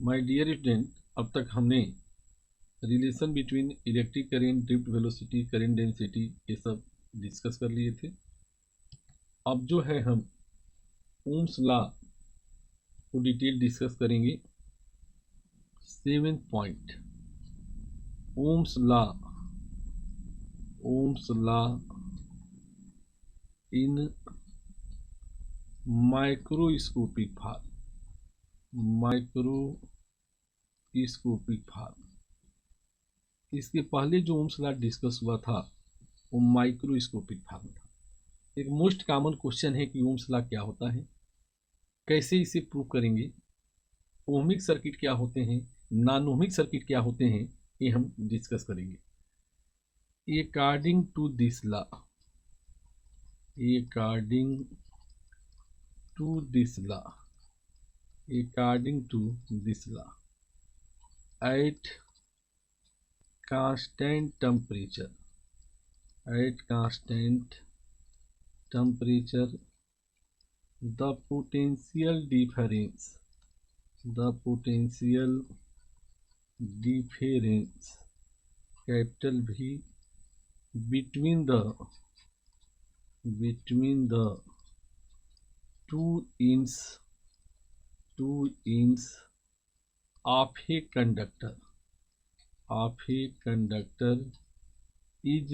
My dear student, अब तक हमने relation between electric current, drift velocity, current density ये सब डिस्कस कर लिए थे। अब जो है हम ओम्स लॉ को डिटेल डिस्कस करेंगे। 7th point, Ohm's law in microscopic form. इसके पहले जो ओम्स लॉ डिस्कस हुआ था वो माइक्रोस्कोपिक फॉर्म था। एक मोस्ट कॉमन क्वेश्चन है कि ओम्स लॉ क्या होता है, कैसे इसे प्रूव करेंगे, ओहमिक सर्किट क्या होते हैं, नॉन ओहमिक सर्किट क्या होते हैं, ये हम डिस्कस करेंगे। According to this law, at constant temperature, the potential difference capital V between the two ends of a conductor is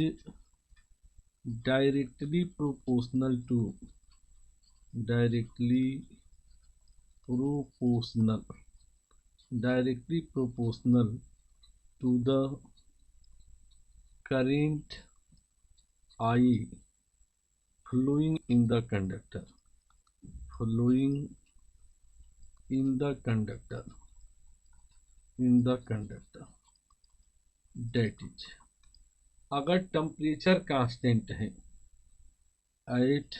directly proportional to the current I flowing in the conductor. That is, अगर temperature constant है, at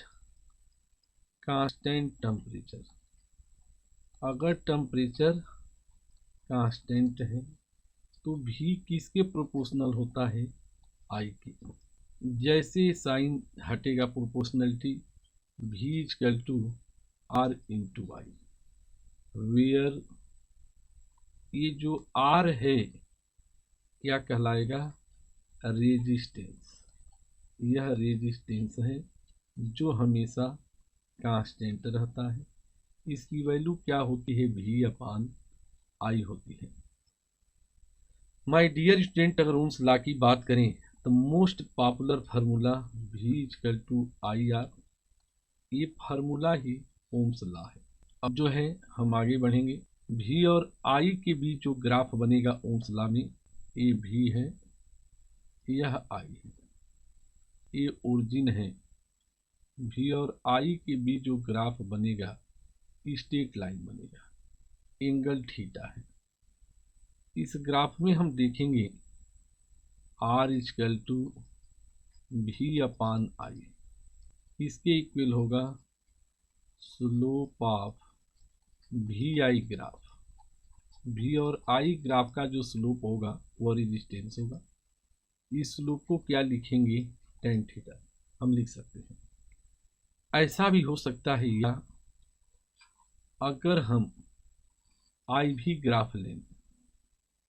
constant temperature, अगर temperature constant है तो भी किसके proportional होता है, आई के। जैसे साइन हटेगा proportionality, V equal to R into I, where ये जो R है क्या कहलाएगा, रेजिस्टेंस। यह रेजिस्टेंस है जो हमेशा कांस्टेंट रहता है। इसकी वैल्यू क्या होती है, V/I होती है। माय डियर स्टूडेंट, अगर ओम्स लॉ की बात करें तो मोस्ट पॉपुलर फार्मूला V/IR, ये फार्मूला ही ओम्स लॉ है। अब जो है हम आगे बढ़ेंगे। V और I के बीच जो ग्राफ बनेगा ओम्स लॉ में, ये V है, यह I है, ये ओरिजिन है। V और I के बीच जो ग्राफ बनेगा स्ट्रेट लाइन बनेगा, एंगल थीटा है। इस ग्राफ में हम देखेंगे R इक्वल टू V/I, इसके इक्वल होगा slope of VI graph. V और I ग्राफ का जो स्लोप होगा वो रेजिस्टेंस होगा। इस स्लोप को क्या लिखेंगे, tan थीटा हम लिख सकते हैं। ऐसा भी हो सकता है, या अगर हम I भी ग्राफ लें,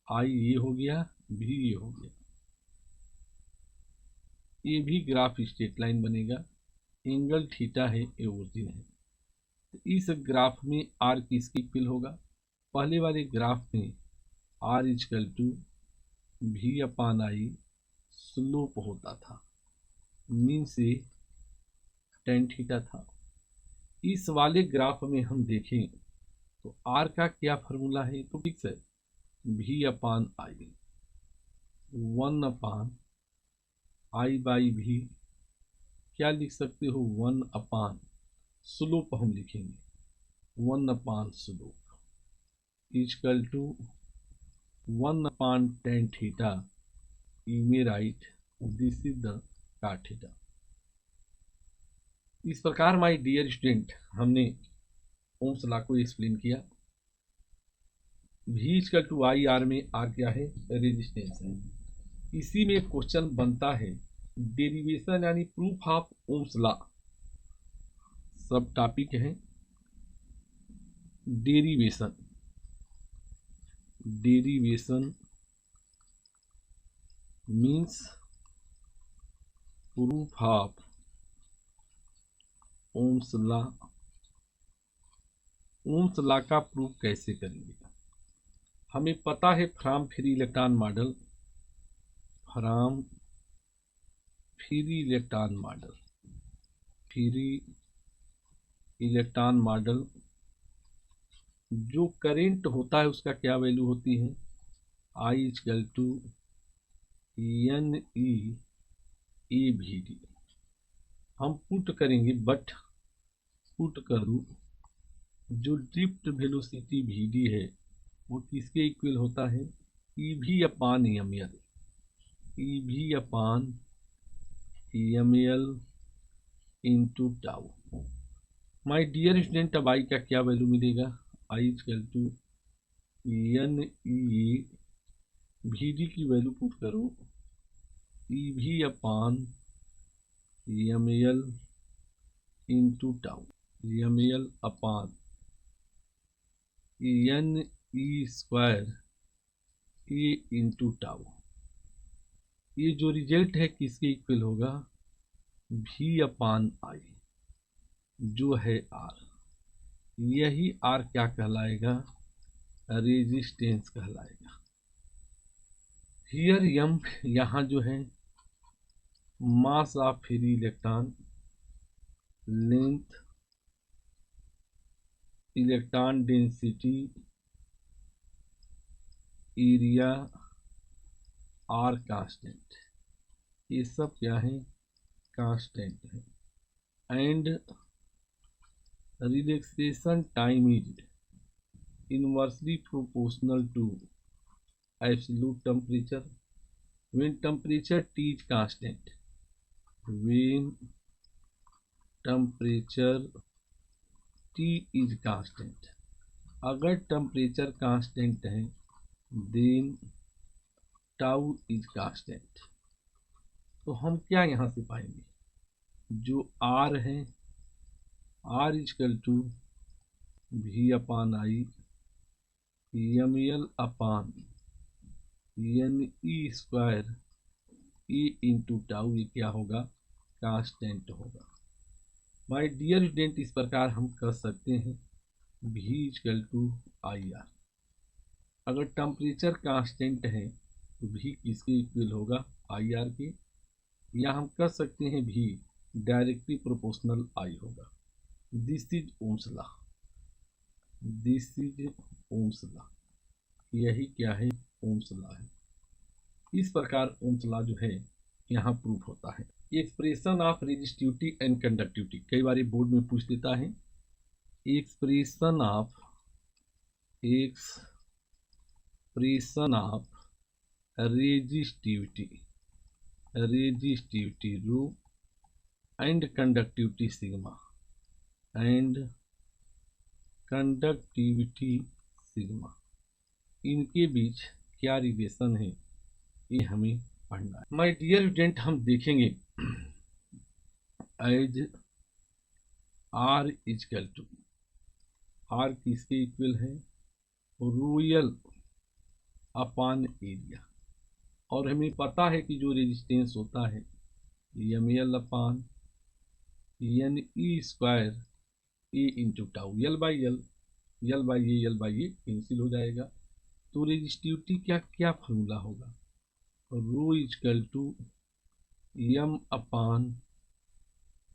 I ये हो गया, V ये हो गया, ये भी ग्राफ स्ट्रेट लाइन बनेगा, एंगल थीटा है, ये ओरिजिन है। तो इस ग्राफ में R किसके इक्वल होगा, पहले वाले ग्राफ में R equal to V/I slope होता था, मीन से tan थीटा था। इस वाले ग्राफ में हम देखें तो R का क्या फार्मूला है, तो फिक्स है, V/I 1/I/V। क्या लिख सकते हो, 1/, स्लोप हम लिखेंगे 1/ slope equal to 1/tan theta. You may write this is the cot theta. इस प्रकार माय डियर स्टूडेंट, हमने ओम्स लॉ को एक्सप्लेन किया। V इक्वल टू IR में R क्या है, रेजिस्टेंस है। इसी में क्वेश्चन बनता है डेरिवेशन यानी प्रूफ ऑफ ओम्स लॉ। सब टॉपिक है derivation. Derivation means proof of Ohm's law. Ohm's law का प्रूफ कैसे करेंगे? हमें पता है from free electron model, from free electron model, free electron model जो करंट होता है उसका क्या वैल्यू होती है? I equal to n e A v d. हम पुट करेंगे, बट पुट करूँ जो ड्रिफ्ट वेलोसिटी भी डी है वो किसके इक्वल होता है? ई v upon m l, e v upon m l into tau. My dear student, अब आई का क्या वैल्यू मिलेगा? I equal to n e v d की वैल्यू पुट करो, e v upon m l into tau, m l upon n e square A into tau. ये जो result है किसके इक्वल होगा? भी अपान आई जो है आर। यही आर क्या कहलाएगा? रेजिस्टेंस कहलाएगा। हियर एम यहाँ जो है mass of free electron, length, electron density, area, are constant, ये सब क्या है? कांस्टेंट है। And relaxation time is inversely proportional to absolute temperature when temperature T is constant, when temperature T is constant। अगर temperature constant है then tau is constant. तो हम क्या यहाँ से पाएंगे? जो आर है, are equal to v upon I m l upon n e square A into tau, ये क्या होगा? कांस्टेंट होगा। माय डियर स्टूडेंट, इस प्रकार हम कर सकते हैं भी इक्वल टू आई आर। अगर टेम्परेचर कांस्टेंट है तो भी किसके इक्वल होगा? आई आर के। या हम कर सकते हैं भी डायरेक्टली प्रोपोर्शनल आई होगा। This is Ohm's law, this is Ohm's law. यही क्या है? ओम्स लॉ है। इस प्रकार ओम्स लॉ जो है यहाँ प्रूफ होता है। Expression of resistivity and conductivity, कई बार बोर्ड में पूछ देता है। Expression of resistivity, resistivity rho and conductivity sigma, and conductivity sigma, इनके बीच क्या रिलेशन है ये हमें पढ़ना है। माय डियर स्टूडेंट, हम देखेंगे as R equal to, R किसके इक्वल है? Rho l upon area. और हमें पता है कि जो रेजिस्टेंस होता है m l upon n e square A into tau, l by l, l by A cancel हो जाएगा। तो रेजिस्टिविटी क्या क्या फॉर्मूला होगा? Rho equal to m upon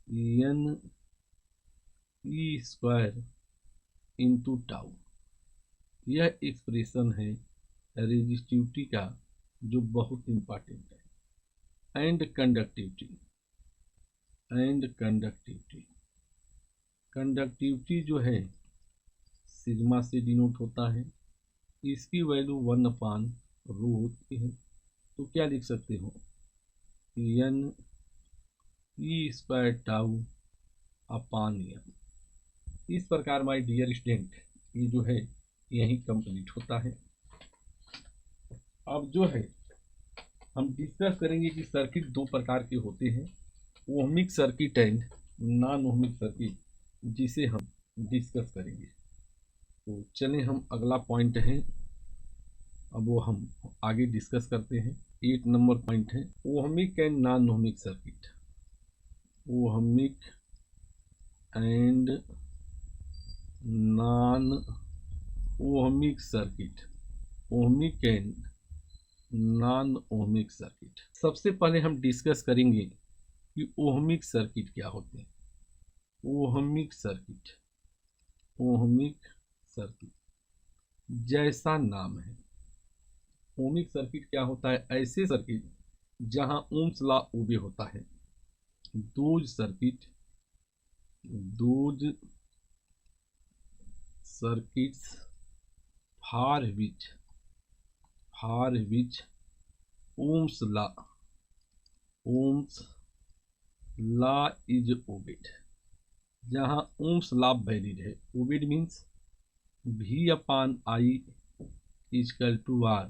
n e square into tau. यह एक्सप्रेशन है रेजिस्टिविटी का जो बहुत इंपॉर्टेंट है। And conductivity, and conductivity, conductivity जो है सिग्मा से डिनोट होता है। इसकी वैल्यू 1 अपान रो होती है। तो क्या लिख सकते हो? एन ई स्क्वायर टाउ अपान एम। इस प्रकार माय डियर स्टूडेंट ये जो है यही कंप्लीट होता है। अब जो है हम डिस्कस करेंगे कि सर्किट दो प्रकार के होते हैं, ohmic circuit and non ohmic circuit, जिसे हम डिस्कस करेंगे। तो चलें, हम अगला पॉइंट है अब वो हम आगे डिस्कस करते हैं। 8 नंबर पॉइंट है ohmic and non ohmic circuit. Ohmic and non ohmic circuit. Ohmic and non ohmic circuit. सबसे पहले हम डिस्कस करेंगे कि ओहमिक सर्किट क्या होते हैं। ओहमिक सर्किट, ओहमिक सर्किट जैसा नाम है। ओहमिक सर्किट क्या होता है? ऐसे सर्किट जहां ओम्स लॉ ओबे होता है। Those circuits for which Ohm's law is obeyed. जहां ओम्स लॉ वैलिड है। Obeyed means V/I equal to R,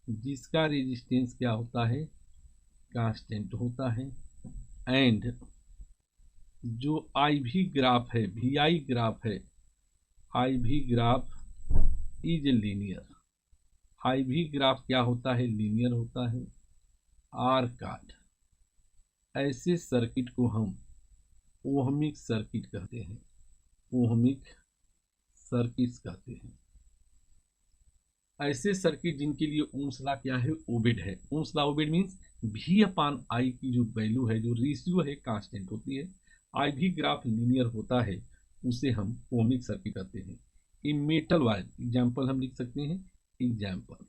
जिसका रेजिस्टेंस क्या होता है? कांस्टेंट होता है। एंड जो IV ग्राफ है, VI ग्राफ है, IV graph is linear. IV graph क्या होता है? लीनियर होता है। Are card. ऐसे सर्किट को हम ओहमिक सर्किट कहते हैं। ओहमिक सर्किट्स कहते हैं। ऐसे सर्किट जिनके लिए ओम्स लॉ क्या है? ओबेड है। Ohm's law obeyed means V/I की जो वैल्यू है, जो रेशियो है, कांस्टेंट होती है। IV ग्राफ लीनियर होता है, उसे हम ओहमिक सर्किट कहते हैं। ए मेटल वायर, एग्जाम्पल हम लिख सकते हैं। Example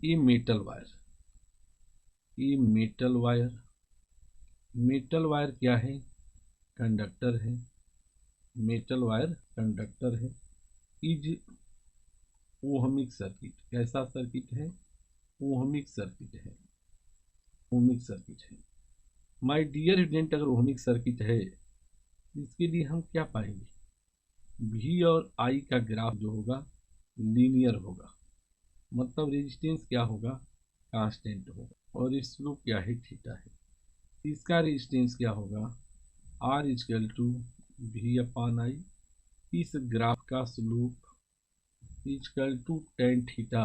a metal wire. Metal wire क्या है? कंडक्टर है। मेटल वायर कंडक्टर है। Is ohmic circuit. कैसा सर्किट है? ओहमिक सर्किट है। माय डियर स्टूडेंट, अगर ओहमिक सर्किट है इसके लिए हम क्या पाएंगे? V और I का ग्राफ जो होगा लीनियर होगा, मतलब रेजिस्टेंस क्या होगा? कांस्टेंट होगा। और इस स्लोप क्या है? थीटा है। इसका रेजिस्टेंस क्या होगा? R equal to V/I। इस ग्राफ का slope equal to tan theta,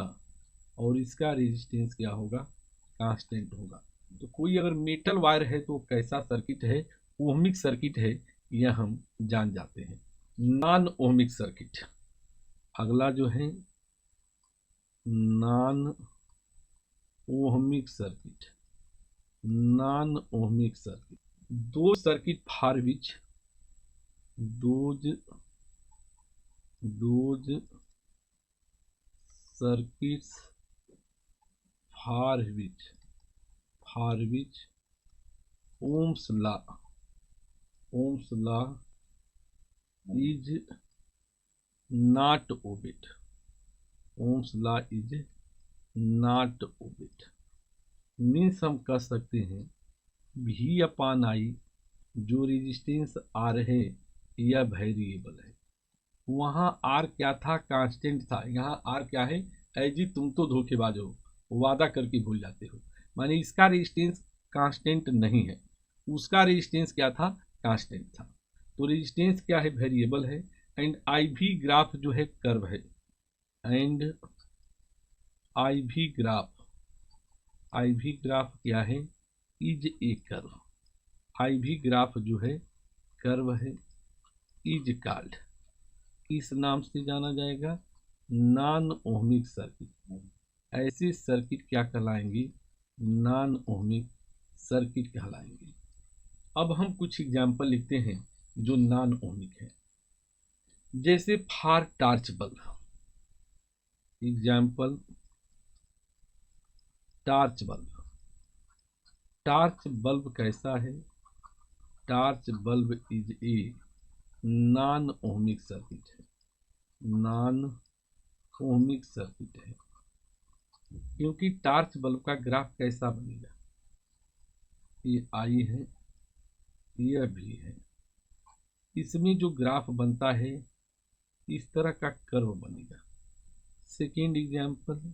और इसका रेजिस्टेंस क्या होगा? कांस्टेंट होगा। तो कोई अगर मेटल वायर है तो कैसा सर्किट है? ओहमिक सर्किट है, यह हम जान जाते हैं। नॉन ओहमिक सर्किट, अगला जो है non ohmic circuit. Those circuit for which circuits for which Ohm's law is not obeyed. Ohm's law is not obeyed means हम कह सकते हैं V/I जो रेजिस्टेंस R है यह वेरिएबल है। वहां R क्या था? कांस्टेंट था। यहाँ R क्या है? जी तुम तो धोखेबाज हो, वादा करके भूल जाते हो। माने इसका रेजिस्टेंस कांस्टेंट नहीं है, उसका रेजिस्टेंस क्या था? कांस्टेंट था। तो रेजिस्टेंस क्या है? वेरिएबल है। एंड IV ग्राफ जो है कर्व है। एंड IV ग्राफ क्या है? Is a curve. IV graph जो है कर्व है। इज कॉल्ड, किस नाम से जाना जाएगा? Non ohmic circuit. ऐसे सर्किट क्या कहलाएंगे? नॉन ओहमिक सर्किट कहलाएंगे। अब हम कुछ एग्जाम्पल लिखते हैं जो नॉन ओहमिक है। जैसे for torch bulb. Example torch bulb कैसा है? Torch bulb is a non ohmic circuit है। नॉन ओहमिक सर्किट है क्योंकि टॉर्च बल्ब का ग्राफ कैसा बनेगा? ये I है, यह भी है। इसमें जो ग्राफ बनता है इस तरह का कर्व बनेगा। सेकेंड एग्जाम्पल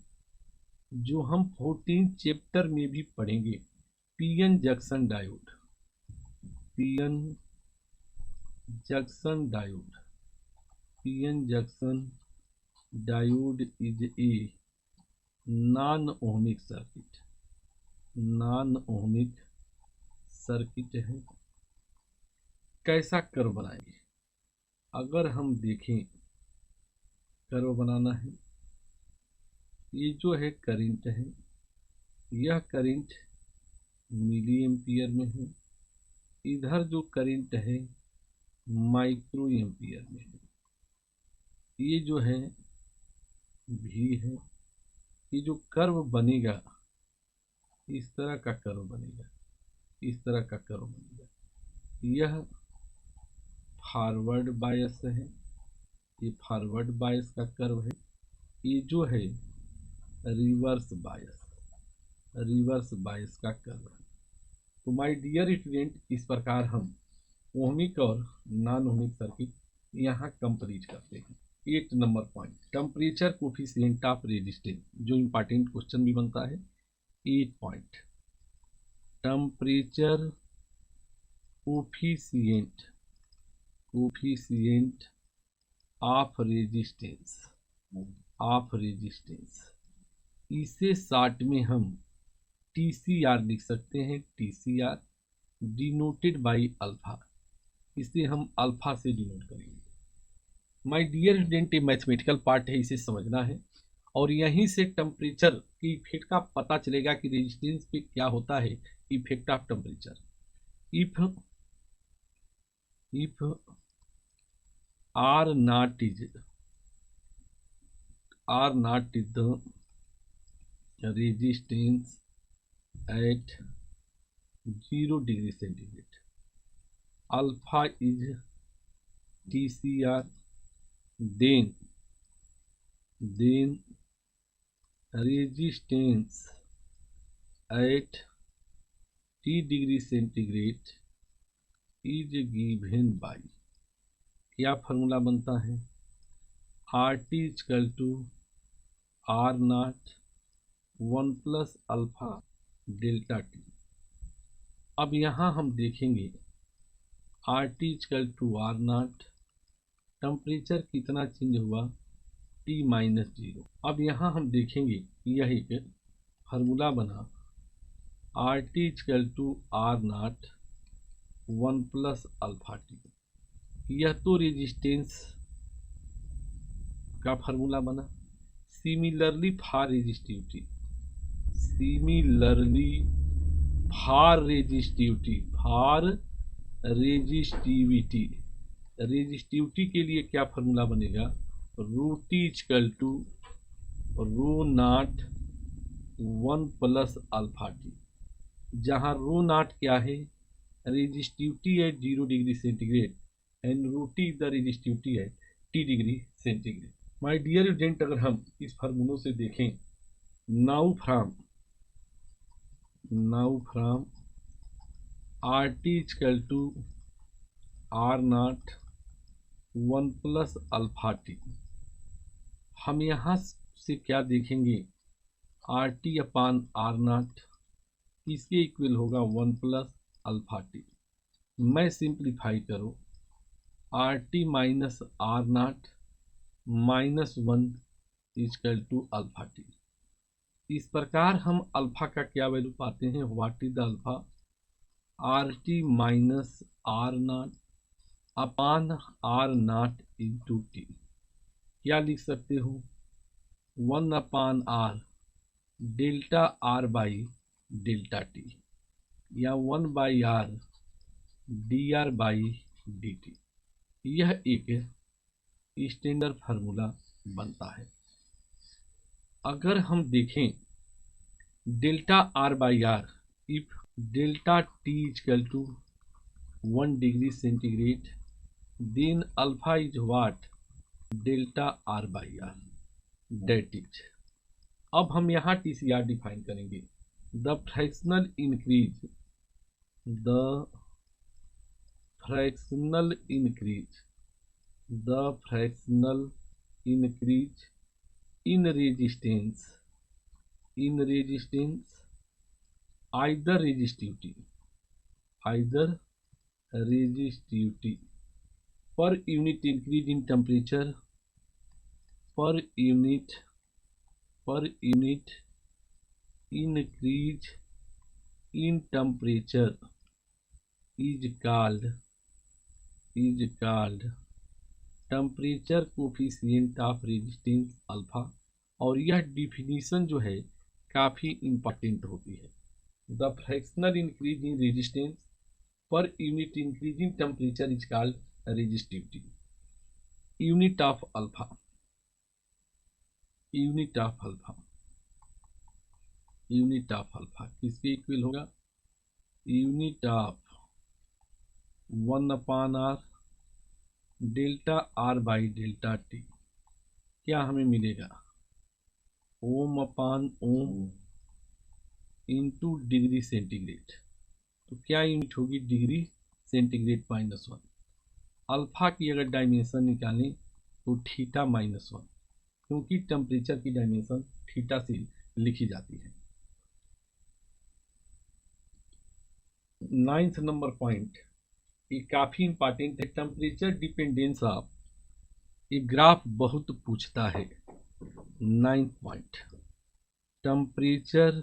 जो हम 14 चैप्टर में भी पढ़ेंगे, PN junction diode. PN junction diode is a non ohmic circuit, non ohmic circuit है। कैसा कर्व बनाएंगे? अगर हम देखें, कर्व बनाना है, ये जो है करंट है, यह करंट मिली एम्पियर में है, इधर जो करंट है माइक्रो एम्पियर में है। ये जो है भी है, ये जो कर्व बनेगा इस तरह का कर्व बनेगा, इस तरह का कर्व बनेगा। यह फॉरवर्ड बायस है, ये फॉरवर्ड बायस का कर्व है। ये जो है रिवर्स बायस, रिवर्स बायस का कर्व है। तो माय डियर स्टूडेंट, इस प्रकार हम ओहमिक और नॉन ओहमिक सर्किट यहाँ कंप्लीट करते हैं। 8 number point, temperature coefficient of resistance, जो इंपॉर्टेंट क्वेश्चन भी बनता है। 8 point, temperature coefficient, coefficient of resistance, of resistance, इसे शॉर्ट में हम TCR लिख सकते हैं। TCR डिनोटेड बाई अल्फा, इसे हम अल्फा से डिनोट करेंगे। माय डियर स्टूडेंट, ये मैथमेटिकल पार्ट है, इसे समझना है। और यहीं से टेम्परेचर की इफेक्ट का पता चलेगा कि रेजिस्टेंस पे क्या होता है, effect of temperature. If R naught is the resistance at 0 degree centigrade, alpha is TCR, then resistance at T degree centigrade is given by, क्या फॉर्मूला बनता है? RT equal to R naught 1 plus alpha delta T. अब यहाँ हम देखेंगे RT equal to R naught, temperature कितना change हुआ? T-0। अब यहाँ हम देखेंगे यह एक फार्मूला बना, RT equal to R naught 1 plus alpha T. यह तो रेजिस्टेंस का फार्मूला बना। Similarly for resistivity, similarly for resistivity, for resistivity, resistivity के लिए क्या फार्मूला बनेगा? Rho T equal to rho naught 1 plus alpha T, जहाँ रो नॉट क्या है? रेजिस्टिविटी है 0 degree centigrade, and rho T the resistivity है T degree centigrade. My dear student, अगर हम इस फार्मूलों से देखें, now from RT equal to R naught 1 plus alpha T, हम यहाँ से क्या देखेंगे? RT अपान R नॉट इसके इक्वल होगा 1 प्लस अल्फा टी। मैं सिंप्लीफाई करूँ, RT minus R naught minus 1 equal to alpha T. इस प्रकार हम अल्फा का क्या वैल्यू पाते हैं? What is the alpha? RT minus R naught upon R naught into T. क्या लिख सकते हो? 1 upon R delta R by delta T, या 1 by R dr by dt। यह एक स्टैंडर्ड फार्मूला बनता है। अगर हम देखें delta R by R, if delta T equal to 1 degree centigrade, then alpha is what? Delta R by R, that is. अब हम यहाँ TCR डिफाइन करेंगे, the fractional increase, the fractional increase, the fractional increase in resistance, in resistance either resistivity, either resistivity per unit increase in temperature per unit increase in temperature is called temperature coefficient of resistance alpha. और यह definition जो है काफ़ी important होती है। The fractional increase in resistance per unit increase in temperature is called resistivity. Unit of alpha किसके equal होगा? Unit of 1/r delta R by delta T. क्या हमें मिलेगा? ओम अपान ओम इंटू डिग्री सेंटीग्रेड। तो क्या यूनिट होगी? Degree centigrade -1। अल्फा की अगर डायमेंशन निकालें तो थीटा -1, क्योंकि टेम्परेचर की डायमेंशन थीटा से लिखी जाती है। 9th नंबर पॉइंट, ये काफी इंपॉर्टेंट है। टेम्परेचर डिपेंडेंस ऑफ, ये ग्राफ बहुत पूछता है। 9th point, temperature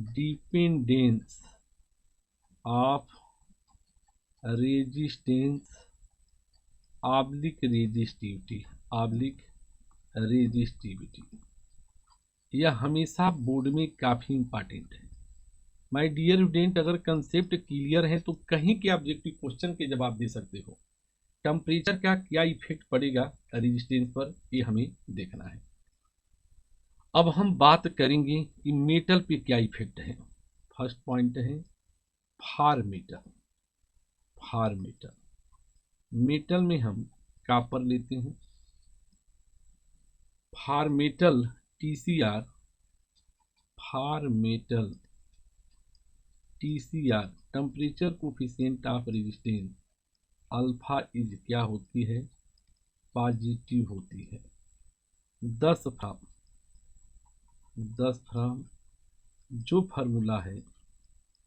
dependence of resistance oblique resistivity. यह हमेशा बोर्ड में काफी इंपॉर्टेंट है। माय डियर स्टूडेंट, अगर कंसेप्ट क्लियर है तो कहीं के ऑब्जेक्टिव क्वेश्चन के जवाब दे सकते हो। टेम्परेचर का क्या इफेक्ट पड़ेगा रेजिस्टेंस पर, ये हमें देखना है। अब हम बात करेंगे कि मेटल पे क्या इफेक्ट है। फर्स्ट पॉइंट है फार मेटल में हम कॉपर लेते हैं। For metal TCR temperature coefficient of resistance alpha is क्या होती है? पॉजिटिव होती है। 10 फ्राम जो फार्मूला है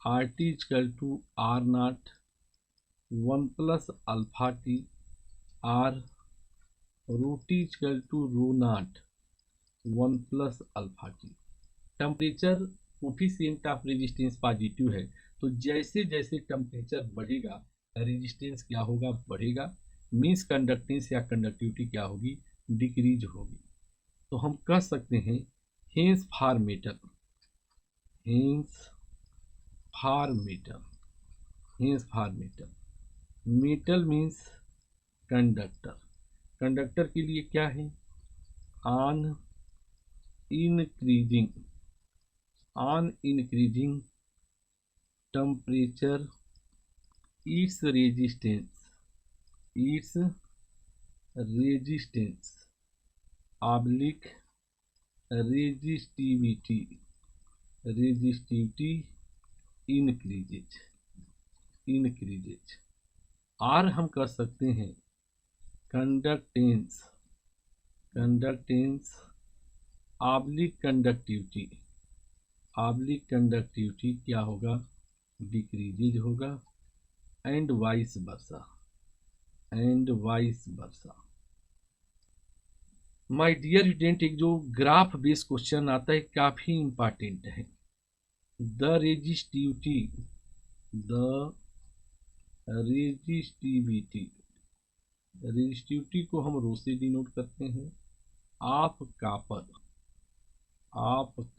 RT = R0 1 + alpha T R ρT = ρ0 1 + alpha T. Temperature coefficient of resistance positive है, तो जैसे जैसे टेम्परेचर बढ़ेगा रेजिस्टेंस क्या होगा? बढ़ेगा। मीन्स कंडक्टेंस या कंडक्टिविटी क्या होगी? डिक्रीज होगी। तो हम कह सकते हैं हेंस फार मेटल मेटल मीन्स कंडक्टर के लिए क्या है? On increasing temperature its resistance oblique resistivity increases. और हम कर सकते हैं कंडक्टेंस ऑब्लिक कंडक्टिविटी क्या होगा? डिक्रीजेज होगा। And vice versa. My dear student, एक जो ग्राफ बेस्ड क्वेश्चन आता है काफी इंपॉर्टेंट है। द रेजिस्टिविटी को हम रो से डिनोट करते हैं। Of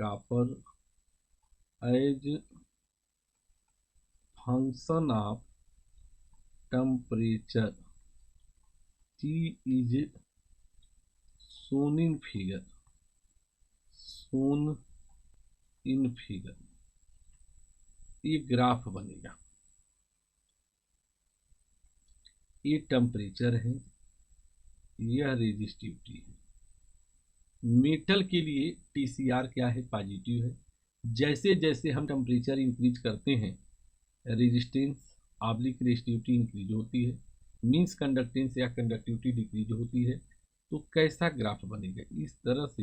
copper as function of temperature T is shown in figure। ये ग्राफ बनेगा। ये टेम्परेचर है, यह रेजिस्टिविटी है। मेटल के लिए TCR क्या है? पॉजिटिव है। जैसे जैसे हम टेम्परेचर इंक्रीज करते हैं रेजिस्टेंस ऑब्लिक रेजिस्टिविटी इंक्रीज होती है। मीन्स कंडक्टेंस या कंडक्टिविटी डिक्रीज होती है। तो कैसा ग्राफ बनेगा? इस तरह से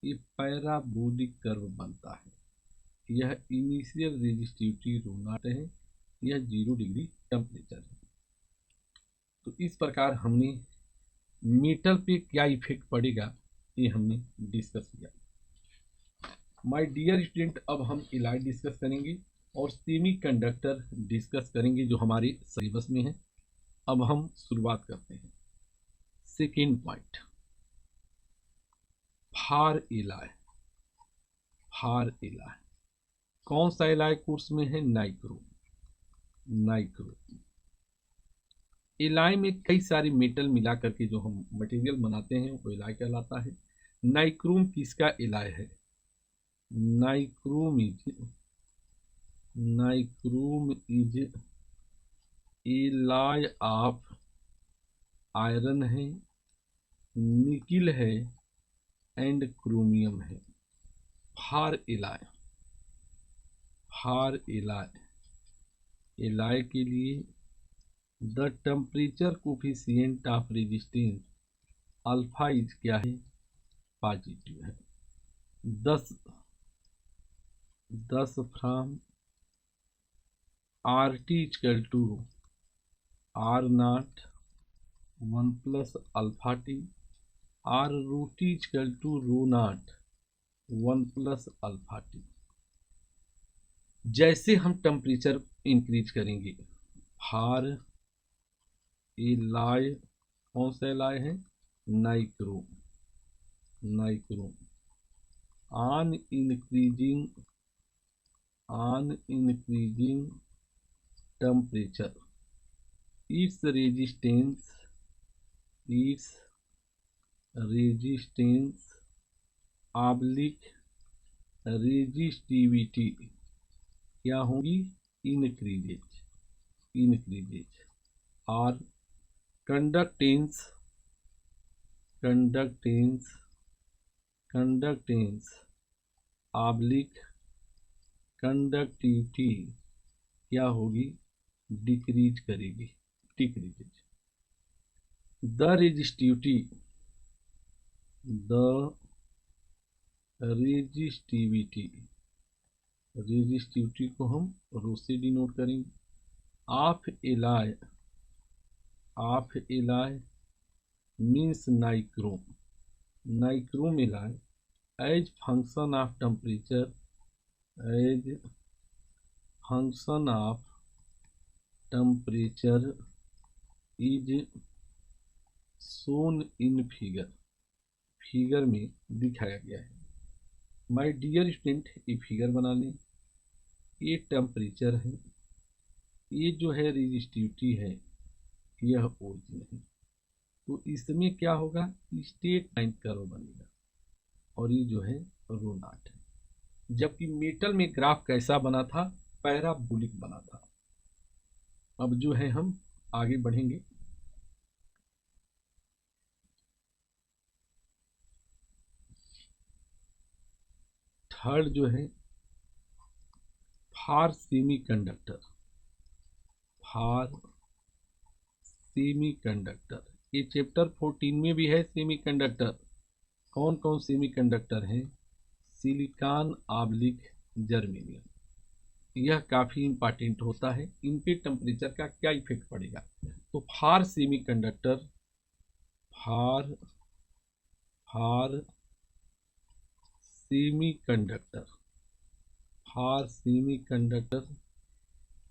ये पैराबोलिक कर्व बनता है। यह इनिशियल रेजिस्टिविटी ρ0 है, यह 0 डिग्री टेम्परेचर है। तो इस प्रकार हमने मेटल पे क्या इफेक्ट पड़ेगा ये हमने डिस्कस किया। माय डियर स्टूडेंट, अब हम एलॉय डिस्कस करेंगे और सेमी कंडक्टर डिस्कस करेंगे जो हमारे सिलेबस में है। अब हम शुरुआत करते हैं। Second point, far alloy. For alloy कौन सा एलॉय कोर्स में है? नाइक्रोम। नाइक्रोम एलॉय में कई सारे मेटल मिला करके जो हम मटेरियल बनाते हैं वो एलॉय कहलाता है। नाइक्रोम किसका एलॉय है? Nichrome is alloy of iron है, निकिल है एंड क्रोमियम है। For alloy, for alloy, alloy के लिए the temperature coefficient of resistance alpha is क्या है? पॉजिटिव है। 10 from R T equal to R naught 1 plus alpha T, R rho T equal to rho naught 1 plus alpha T. जैसे हम temperature increase करेंगे, फार alloy कौन सा alloy है? Nichrome. Nichrome on increasing temperature its resistance oblique resistivity क्या होगी? Increases और conductance oblique conductivity क्या होगी? डिक्रीज करेगी, डिक्रीजेज। द रेजिस्टिविटी को हम रो से डिनोट करेंगे। Of alloy means nichrome alloy as function of temperature is shown in figure में दिखाया गया है। माय डियर स्टूडेंट, ये फिगर बना लें। ये टेम्परेचर है, ये जो है रेजिस्टिविटी है, यह ओरिजिन है। तो इसमें क्या होगा? स्टेट लाइन कर्व बनेगा और ये जो है रो नॉट है। जबकि मेटल में ग्राफ कैसा बना था? पैराबोलिक बना था। अब जो है हम आगे बढ़ेंगे। थर्ड जो है फार सेमीकंडक्टर। ये चैप्टर 14 में भी है सेमीकंडक्टर। कौन कौन सेमीकंडक्टर हैं? Silicon oblique germanium. यह काफी इंपॉर्टेंट होता है। इन पे टेम्परेचर का क्या इफेक्ट पड़ेगा? तो फार सेमीकंडक्टर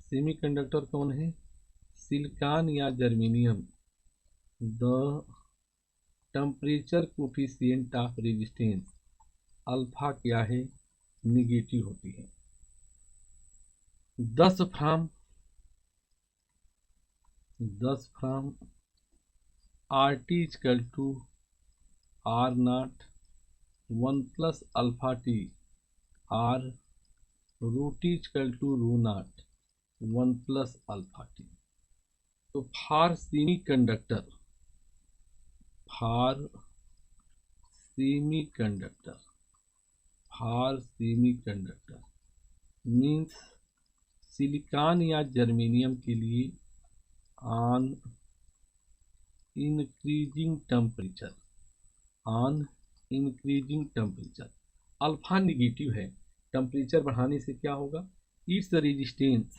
सेमीकंडक्टर कौन है? सिलिकॉन या germanium. The temperature coefficient of resistance alpha क्या है? निगेटिव होती है। 10 from R T equal to R naught 1 plus alpha T, R rho T equal to rho naught 1 plus alpha T. तो for semiconductor means silicon या germanium के लिए on increasing temperature alpha negative है। Temperature बढ़ाने से क्या होगा? Its resistance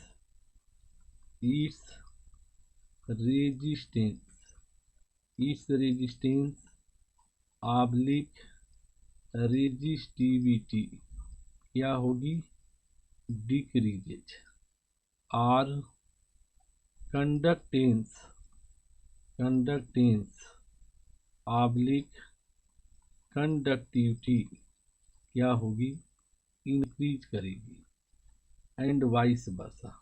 इस रेजिस्टेंस ऑब्लिक रेजिस्टिविटी क्या होगी, डिक्रीजेज। और कंडक्टेंस ऑब्लिक कंडक्टिविटी क्या होगी, इंक्रीज करेगी। एंड वाइस वर्सा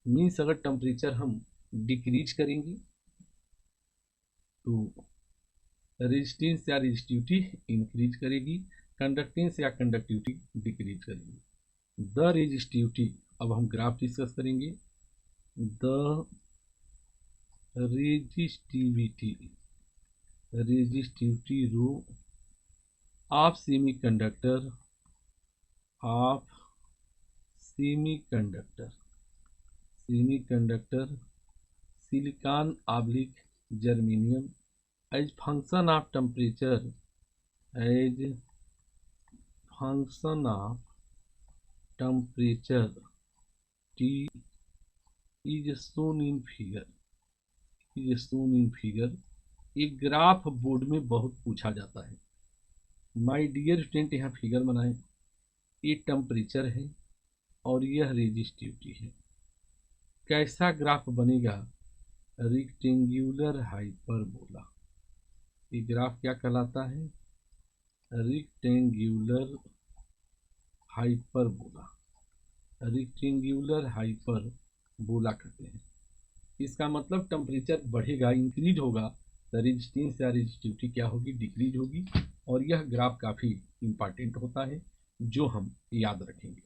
मीन्स अगर टेम्परेचर हम डिक्रीज करेंगे तो रेजिस्टेंस या रेजिस्टिविटी इंक्रीज करेगी, कंडक्टेंस या कंडक्टिविटी डिक्रीज करेगी। द रेजिस्टिविटी, अब हम ग्राफ डिस्कस करेंगे। The resistivity rho of semiconductor silicon oblique germanium as function of temperature T is shown in figure। एक ग्राफ बोर्ड में बहुत पूछा जाता है। माय डियर स्टूडेंट, यहाँ फिगर बनाएं। ये टेम्परेचर है और यह रेजिस्टिविटी है। कैसा ग्राफ बनेगा, रेक्टेंगुलर हाइपरबोला। ये ग्राफ क्या कहलाता है, रेक्टेंगुलर हाइपरबोला कहते हैं। इसका मतलब टेम्परेचर बढ़ेगा, इंक्रीज होगा, तो रेजिस्टेंस या रेजिस्टिविटी क्या होगी, डिक्रीज होगी। और यह ग्राफ काफ़ी इंपॉर्टेंट होता है जो हम याद रखेंगे।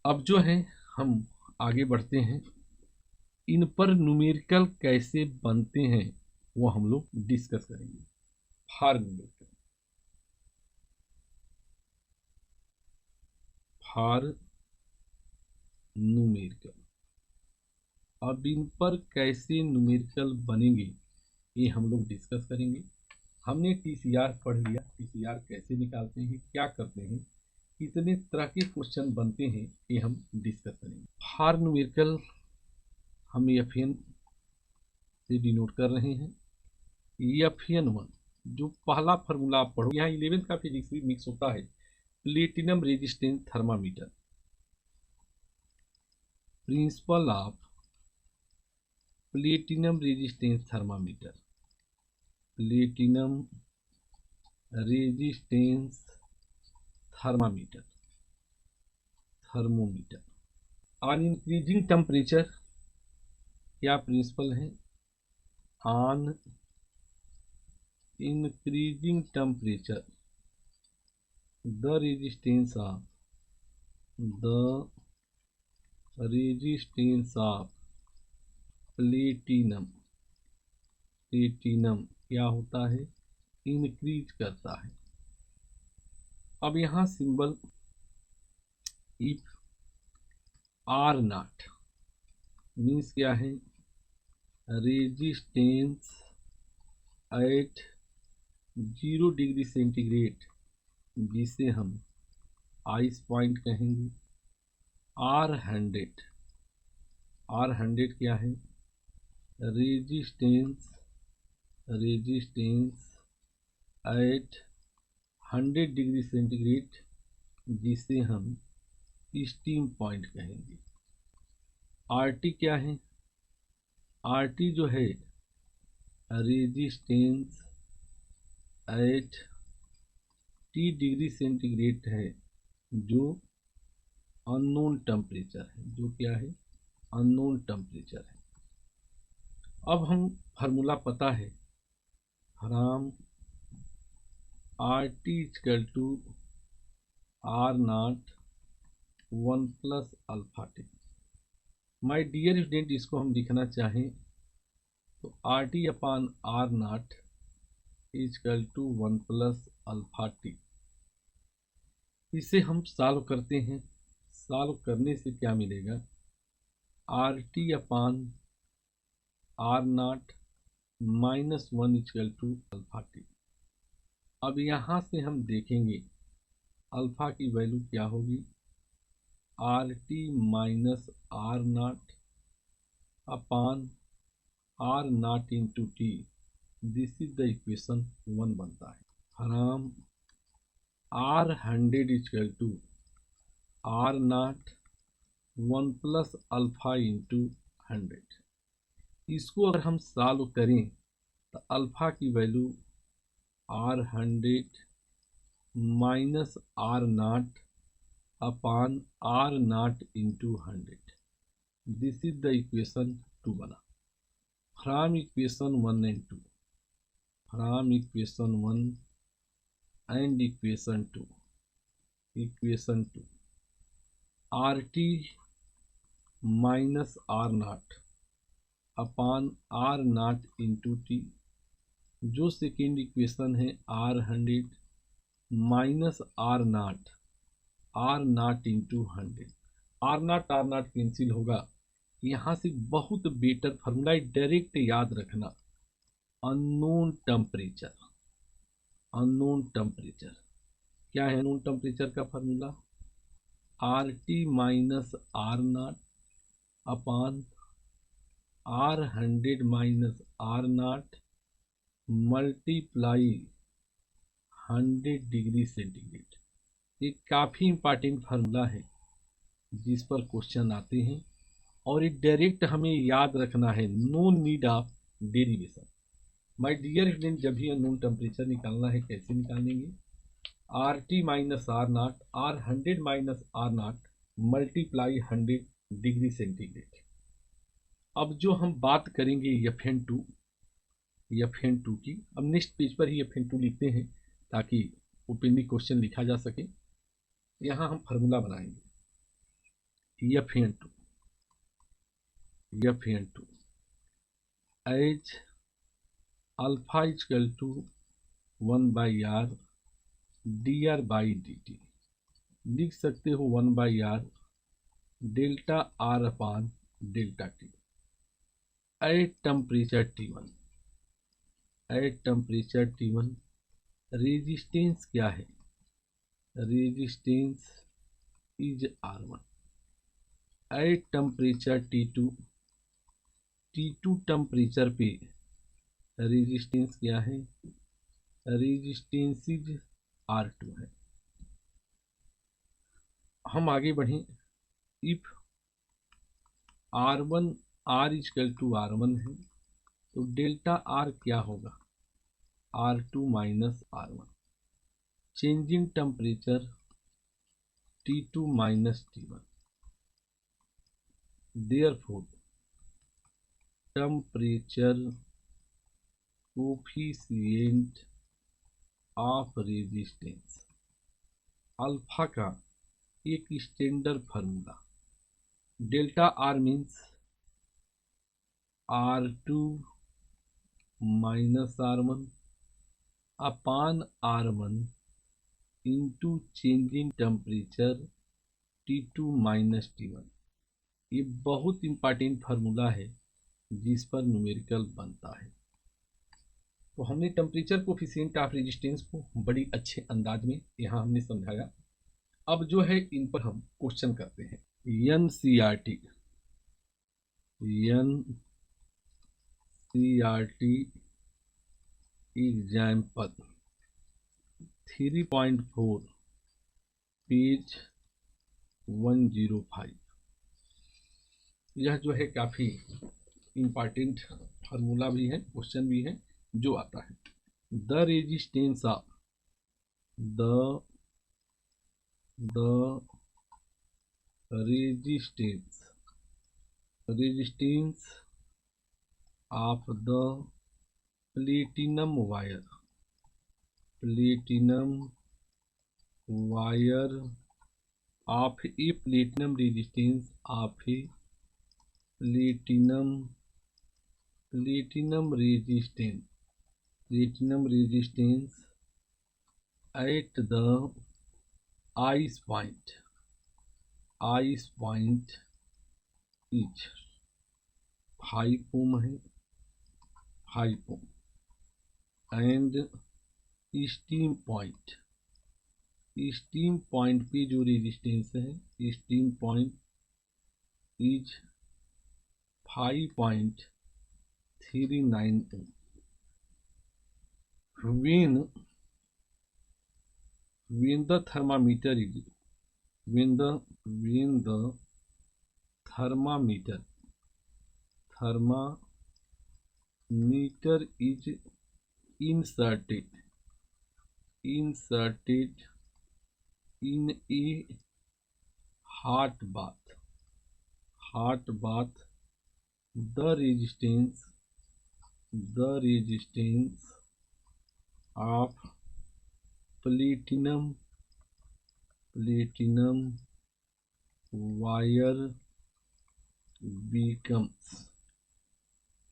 अब जो है हम आगे बढ़ते हैं, इन पर न्यूमेरिकल कैसे बनते हैं वो हम लोग डिस्कस करेंगे। फॉर न्यूमेरिकल, अब इन पर कैसे न्यूमेरिकल बनेंगे ये हम लोग डिस्कस करेंगे। हमने TCR पढ़ लिया, TCR कैसे निकालते हैं, क्या करते हैं, कितने तरह के क्वेश्चन बनते हैं, ये हम डिस्कस करेंगे। फॉर न्यूमेरिकल हम FN से डिनोट कर रहे हैं। FN1 जो पहला फार्मूला आप पढ़ो, यहाँ 11th का फिजिक्स भी मिक्स होता है। Platinum resistance thermometer, principle of platinum resistance thermometer, platinum resistance thermometer. On increasing temperature क्या प्रिंसिपल है, on increasing temperature the resistance of platinum क्या होता है, इंक्रीज करता है। अब यहाँ सिंबल इफ R0 मीन्स क्या है, रेजिस्टेंस एट 0 डिग्री सेंटीग्रेड, जिसे हम आइस पॉइंट कहेंगे। R100 क्या है, रेजिस्टेंस एट 100 डिग्री सेंटीग्रेड, जिसे हम स्टीम पॉइंट कहेंगे। RT क्या है, RT जो है resistance at T degree centigrade है, जो अननोन टेम्परेचर है, जो क्या है, अननोन टेम्परेचर है। अब हम फार्मूला पता है, from RT equal to R0 1 plus alpha T। My dear student, इसको हम लिखना चाहें तो RT upon R0 equal to 1 plus alpha T। इसे हम सॉल्व करते हैं। सॉल्व करने से क्या मिलेगा, RT upon R0 minus 1 equal to alpha T। अब यहाँ से हम देखेंगे अल्फा की वैल्यू क्या होगी, RT minus R0 upon R naught into T, this is the equation 1 बनता है। From R 100 equal to R naught 1 plus alpha into 100। इसको अगर हम सॉल्व करें तो अल्फा की value R100 minus R naught upon R naught into 100, this is the equation 2 बना। From equation 1 and 2, from equation 1 and equation 2, equation 2 R T minus R naught upon R naught into T, जो second equation है R100 minus R naught into 100। R naught cancel होगा। यहाँ से बहुत better formula direct याद रखना, unknown temperature. Unknown temperature क्या है? अननोन टेम्परेचर का formula R T minus R naught upon R100 minus R naught multiply 100 degree centigrade. ये काफ़ी इंपॉर्टेंट फार्मूला है जिस पर क्वेश्चन आते हैं, और ये डायरेक्ट हमें याद रखना है, no need of derivation. My dear student, जब भी अननोन टेम्परेचर निकालना है कैसे निकालेंगे? R T minus R naught, R100 minus R naught multiply 100 degree centigrade. अब जो हम बात करेंगे FN2 की, अब नेक्स्ट पेज पर ही FN2 लिखते हैं ताकि ओपनली क्वेश्चन लिखा जा सके। यहाँ हम फार्मूला बनाएंगे FN2 as alpha equal to 1/r dr by dt। लिख सकते हो 1/r delta r upon delta T at temperature T1। Resistance क्या है? Resistance is R1 at temperature T2 temperature पे रेजिस्टेंस क्या है? रेजिस्टेंस इज R2 है। हम आगे बढ़ें। If R1 R equal to R1 है तो डेल्टा R क्या होगा? R2 minus R1। Changing temperature T2 minus T1, therefore temperature coefficient of resistance alpha का एक standard formula, delta R means R2 minus R1 upon R1 into changing temperature T2 minus T1। ये बहुत important formula है जिस पर numerical बनता है। तो हमने टेम्परेचर कोफिशिएंट ऑफ रेजिस्टेंस को बड़ी अच्छे अंदाज में यहाँ हमने समझाया। अब जो है इन पर हम क्वेश्चन करते हैं। NCERT example 3.4 page 105। यह जो है काफ़ी इम्पॉर्टेंट फार्मूला भी है, क्वेश्चन भी है जो आता है। The resistance of resistance of the platinum wire of A platinum resistance of A platinum resistance at the ice point is 5 ohm है, 5 ohm एंड स्टीम पॉइंट पे जो रेजिस्टेंस है, steam point is 5.39 ohm. When the thermometer is when the thermometer is inserted in a hot bath, the resistance of platinum wire becomes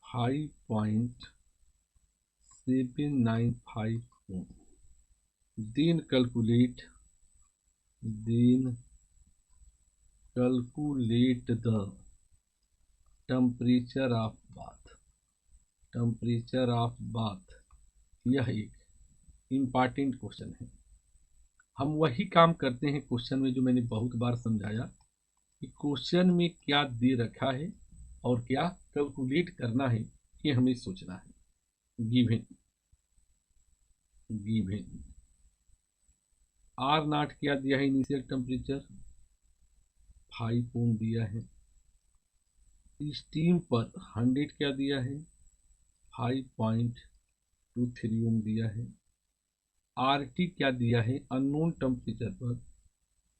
5.795 ohm. Then calculate the temperature of bath. यह एक important question है। हम वही काम करते हैं question में जो मैंने बहुत बार समझाया कि क्वेश्चन में क्या दे रखा है और क्या कैलकुलेट करना है, ये हमें सोचना है। गिवन आर नॉट क्या दिया है, इनिशियल टेम्परेचर 5 ओम दिया है। स्टीम पर 100 क्या दिया है, 5.23 ओम दिया है। आरटी क्या दिया है, अननोन टेम्परेचर पर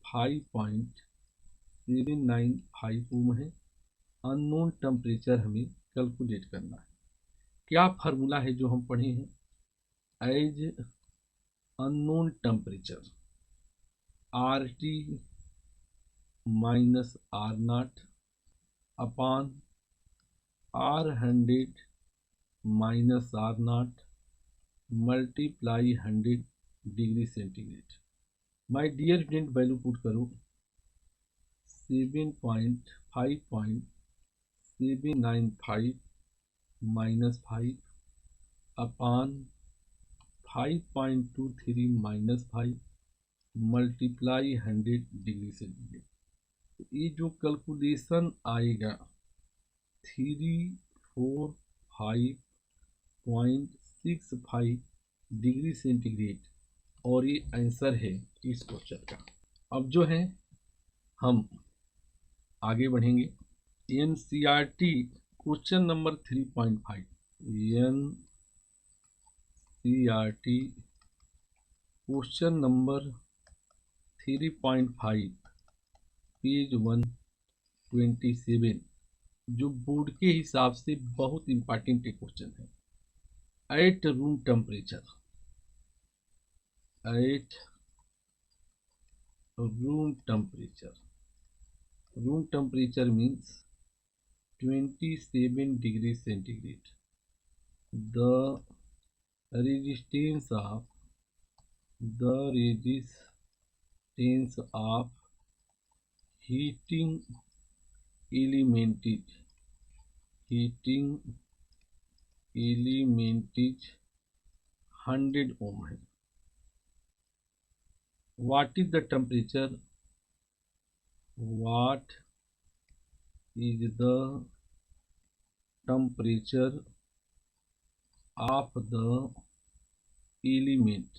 5.795 ओम है। अननोन टेम्परेचर हमें कैलकुलेट करना है। क्या फार्मूला है जो हम पढ़े हैं, as unknown temperature RT minus R naught upon R100 minus R naught multiply 100 degree centigrade. My dear student, value put करो 5.795 minus 5 upon 5.23 minus 5 multiply 100 degree centigrade. तो ये जो कैलकुलेशन आएगा 345.65 डिग्री सेंटीग्रेड, और ये आंसर है इस क्वेश्चन का। अब जो है हम आगे बढ़ेंगे। NCERT question number 3.5, NCERT question number 3.5 page 127, जो बोर्ड के हिसाब से बहुत इंपॉर्टेंट क्वेश्चन है। At room temperature means 27 degree centigrade, the resistance of heating element is 100 ohm है। What is the temperature of the element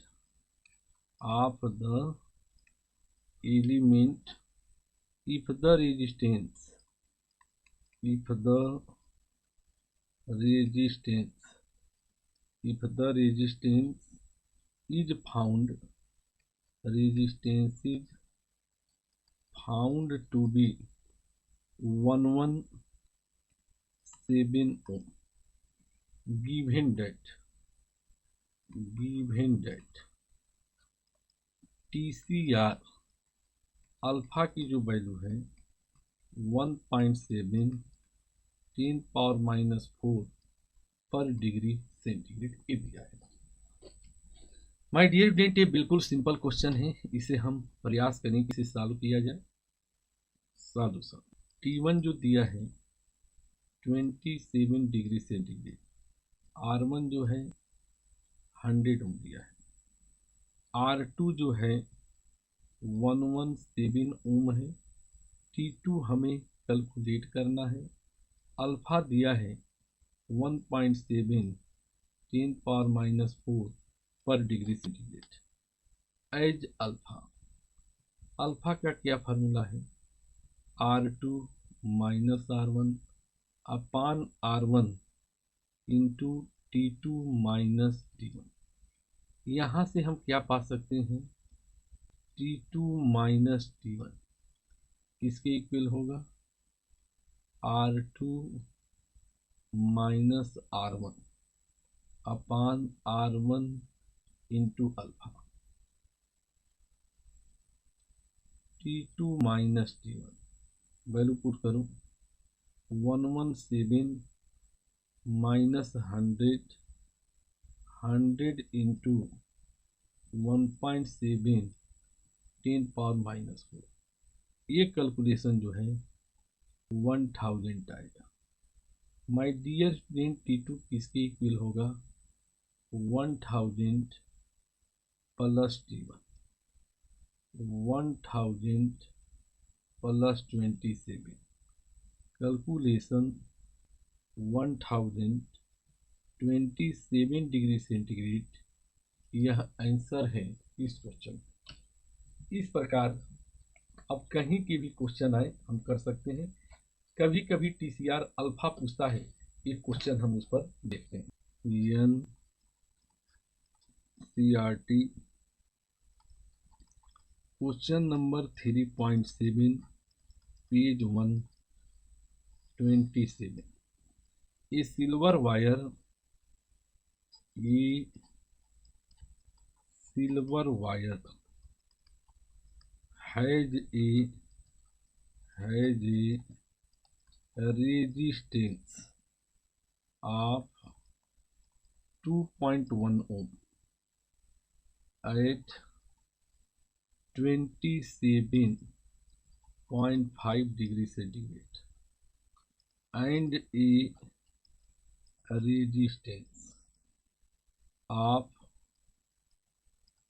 if the resistance is found to be 117 ohm, given that TCR alpha की जो value है 1.7 10⁻⁴ per degree centigrade ये दिया है। My dear student, ये बिल्कुल simple question है, इसे हम प्रयास करें कि इसे सॉल्व किया जाए। सॉल्यूशन T1 जो दिया है 27 डिग्री सेंटीग्रेड, R1 जो है 100 ओम दिया है, R2 जो है 117 ओम है, T2 हमें कैलकुलेट करना है, अल्फा दिया है 1.7 10⁻⁴ per degree centigrade. As alpha, alpha का क्या फार्मूला है? R2 minus R1 upon R1 into T2 minus T1। यहाँ से हम क्या पा सकते हैं? T2 माइनस T1 किसके इक्वल होगा? R2 minus R1 upon R1 into alpha. T2 minus T1 value put करूँ 117 माइनस 100 इंटू 1.7 10⁻⁴। ये कैलकुलेशन जो है 1000 आएगा। माय डियर स्टूडेंट, T2 किसके इक्वल होगा? 1000 plus T1, 1000 plus 27, calculation 1027 degree centigrade. यह आंसर है इस क्वेश्चन। इस प्रकार अब कहीं के भी क्वेश्चन आए हम कर सकते हैं। कभी कभी TCR अल्फा पूछता है, एक क्वेश्चन हम उस पर देखते हैं। NCERT question number 3.7 page 127। A silver wire has a resistance of 2.1 ohm at 27.5 degree centigrade and a resistance of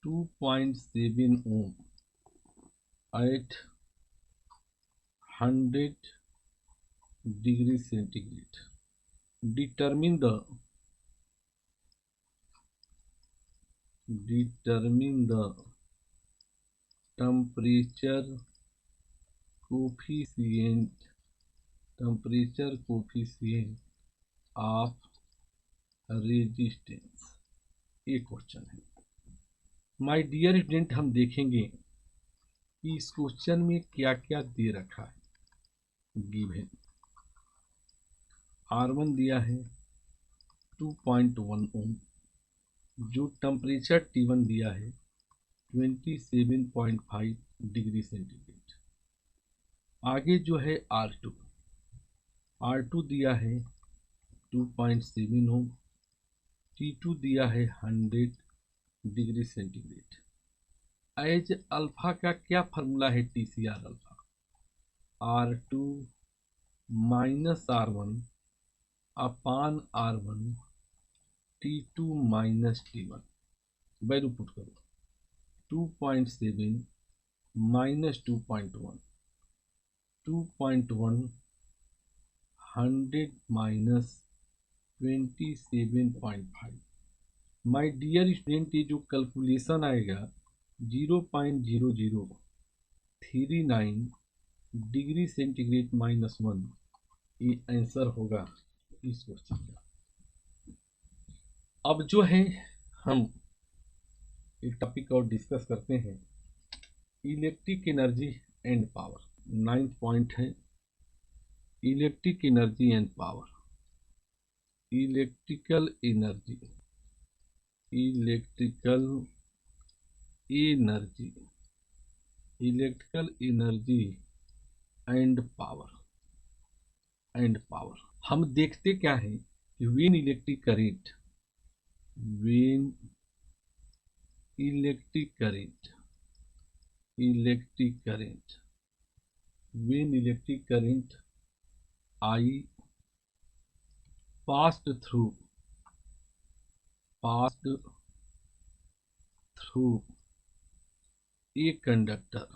2.7 ohm at 100 degree centigrade. Determine the temperature coefficient of resistance। ये question है। My dear student, हम देखेंगे कि इस question में क्या क्या दे रखा है। गिवन R1 दिया है 2.1 ओम, जो टेम्परेचर T1 दिया है 27.5 डिग्री सेंटीग्रेड। आगे जो है R2 दिया है 2.7 ओम, T2 दिया है 100 डिग्री सेंटीग्रेड। एज अल्फा का क्या फार्मूला है? TCR alpha R2 minus R1 upon R1 T2 minus T1। Value put करो 2.7 minus 2.1, 2.1 100 minus 27.5। My dear student, ये जो कैलकुलेशन आएगा 0.0039 डिग्री सेंटीग्रेड माइनस 1, ये आंसर होगा इस क्वेश्चन का। अब जो है हम एक टॉपिक और डिस्कस करते हैं, electric energy and power. 9th point है electric energy and power. Electrical energy and power. हम देखते क्या है कि when electric current I passed through a conductor,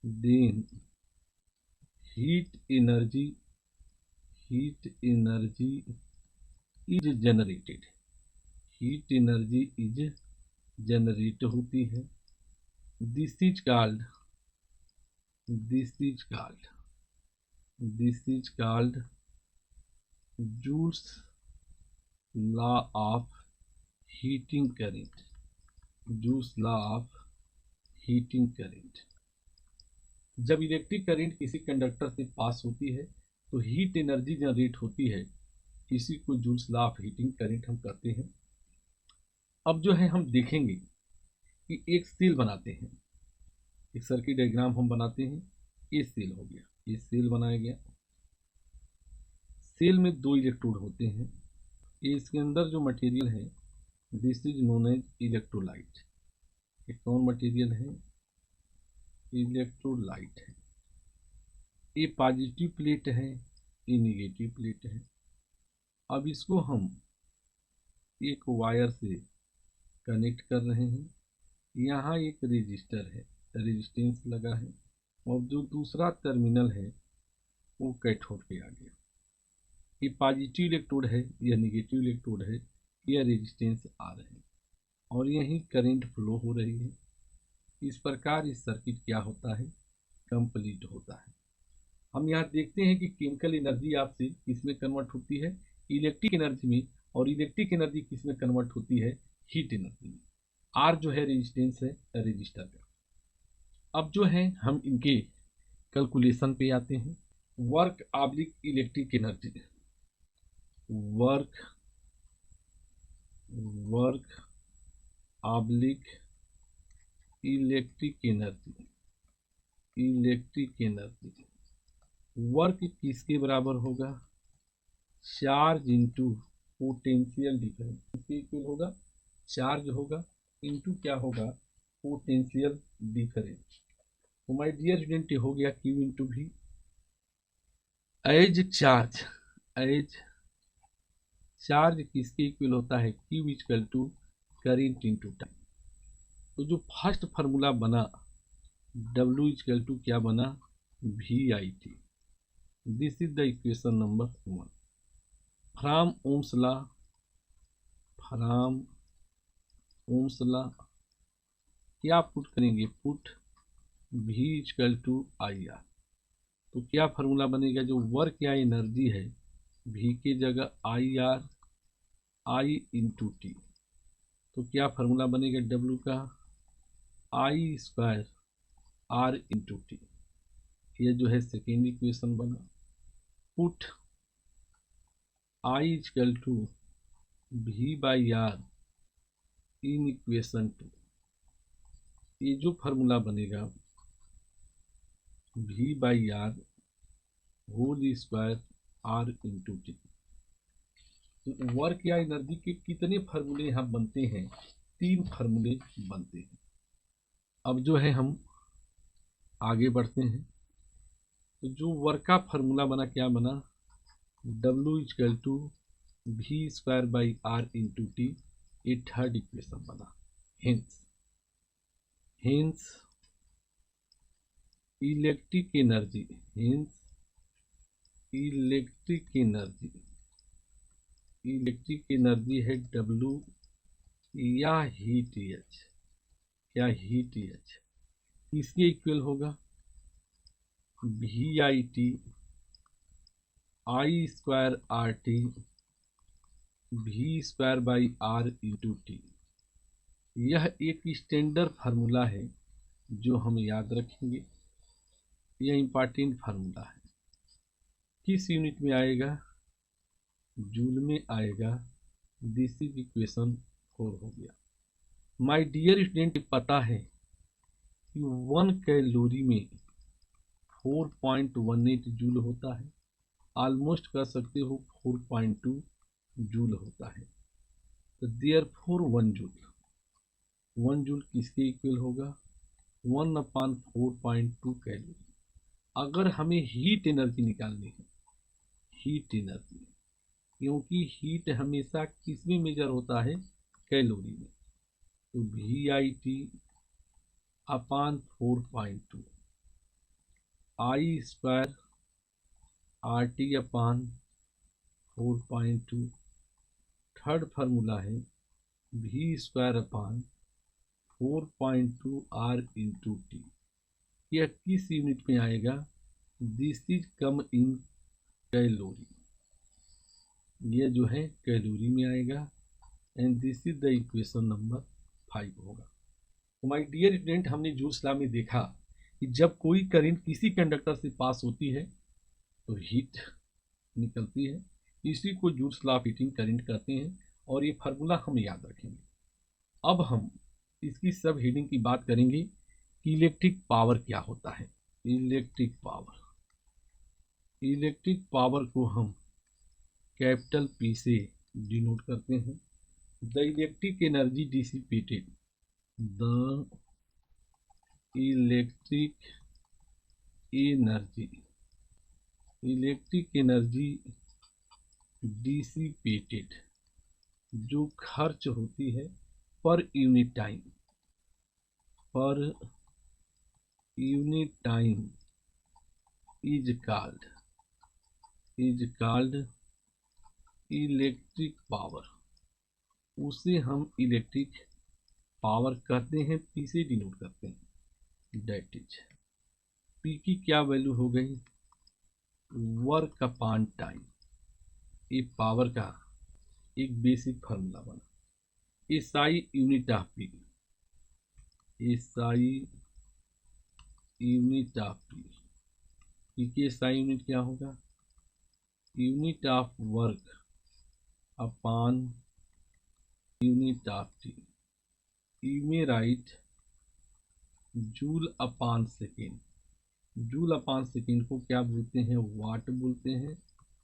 then heat energy is generated, heat energy is generate होती है। This is called joules law of heating current, joules law of heating current. जब electric current किसी conductor से पास होती है तो heat energy generate होती है, इसी को joules law of heating current हम कहते हैं। अब जो है हम देखेंगे कि एक सेल बनाते हैं, एक सर्किट डायग्राम हम बनाते हैं। ये सेल हो गया, ये सेल बनाया गया। सेल में 2 इलेक्ट्रोड होते हैं। ये इसके अंदर जो मटेरियल है this is known as electrolyte. ये कौन मटेरियल है? इलेक्ट्रोलाइट है। ये पॉजिटिव प्लेट है, ये निगेटिव प्लेट है। अब इसको हम एक वायर से कनेक्ट कर रहे हैं। यहाँ एक रेजिस्टर है, रेजिस्टेंस लगा है, और जो दूसरा टर्मिनल है वो कैथोड पे आ गया। ये पॉजिटिव इलेक्ट्रोड है, यह निगेटिव इलेक्ट्रोड है, यह रेजिस्टेंस आ रहे हैं और यही करंट फ्लो हो रही है। इस प्रकार इस सर्किट क्या होता है? कंप्लीट होता है। हम यहाँ देखते हैं कि केमिकल एनर्जी आपसे किसमें कन्वर्ट होती है? इलेक्ट्रिक एनर्जी में। और इलेक्ट्रिक एनर्जी किसमें कन्वर्ट होती है? हीट एनर्जी में। आर जो है रेजिस्टेंस है रजिस्टर का। अब जो है हम इनके कैलकुलेशन पे आते हैं। Work oblique electric energy, work oblique electric energy, work किसके बराबर होगा? Charge into potential difference. किसके इक्वल होगा? चार्ज होगा इंटू क्या होगा? Potential difference. तो माय डियर स्टूडेंट हो गया Q into V। As charge किसके इक्वल होता है? Q equal to current into time. तो जो फर्स्ट फार्मूला बना W इक्वल टू क्या बना? VIT। This is the equation number 1 from Ohm's law. क्या पुट करेंगे? Put V equal to IR। तो क्या फार्मूला बनेगा? जो वर्क या एनर्जी है V के जगह IR, I इंटू T। तो क्या फार्मूला बनेगा W का? I square R into T। ये जो है सेकेंड इक्वेशन बना। Put I equal to V by R in equation 2। ये जो फार्मूला बनेगा V by R whole square R into T। तो वर्क या एनर्जी के कितने फार्मूले यहाँ बनते हैं? 3 फार्मूले बनते हैं। अब जो है हम आगे बढ़ते हैं। तो जो वर्क का फार्मूला बना क्या बना? W equal to V square by R into T। ये थर्ड इक्वेशन बना। हेंस इलेक्ट्रिक एनर्जी है W या हीट H। क्या हीट H इसके इक्वल होगा? VIT I square RT V square by R into T। यह एक स्टैंडर्ड फार्मूला है जो हम याद रखेंगे। यह इंपॉर्टेंट फार्मूला है। किस यूनिट में आएगा? जूल में आएगा। दिस इज इक्वेशन 4 हो गया। माय डियर स्टूडेंट, पता है कि 1 कैलोरी में 4.18 जूल होता है। ऑलमोस्ट कर सकते हो 4.2 जूल होता है। तो देयरफॉर 1 जूल किसके इक्वल होगा? 1/4.2 कैलोरी। अगर हमें हीट एनर्जी निकालनी है, क्योंकि हीट हमेशा किस में मेजर होता है? कैलोरी में। तो VIT/4.2 I square R T upon 4.2। Third formula है V square upon 4.2 R into T. यह किस यूनिट में आएगा? This is come in calorie. यह जो है कैलोरी में आएगा and this is the equation number 5 होगा। तो माय डियर स्टूडेंट, हमने जूल्स लॉ में देखा कि जब कोई करंट किसी कंडक्टर से पास होती है तो हीट निकलती है। इसी को joules law of heating current कहते हैं और ये फार्मूला हम याद रखेंगे। अब हम इसकी सब हेडिंग की बात करेंगे कि इलेक्ट्रिक पावर क्या होता है। इलेक्ट्रिक पावर को हम कैपिटल पी से डिनोट करते हैं। The electric energy dissipated, the electric energy dissipated जो खर्च होती है per unit time is called electric power. उसे हम इलेक्ट्रिक पावर कहते हैं, पी से डिनोट करते हैं। डेट इज पी की क्या वैल्यू हो गई? Work upon time. ये पावर का एक बेसिक फार्मूला बना। SI unit of P, SI unit of P की एसआई यूनिट क्या होगा? Unit of work upon unit of t. You may write joule upon second. Joule upon second को क्या बोलते हैं? वाट बोलते हैं।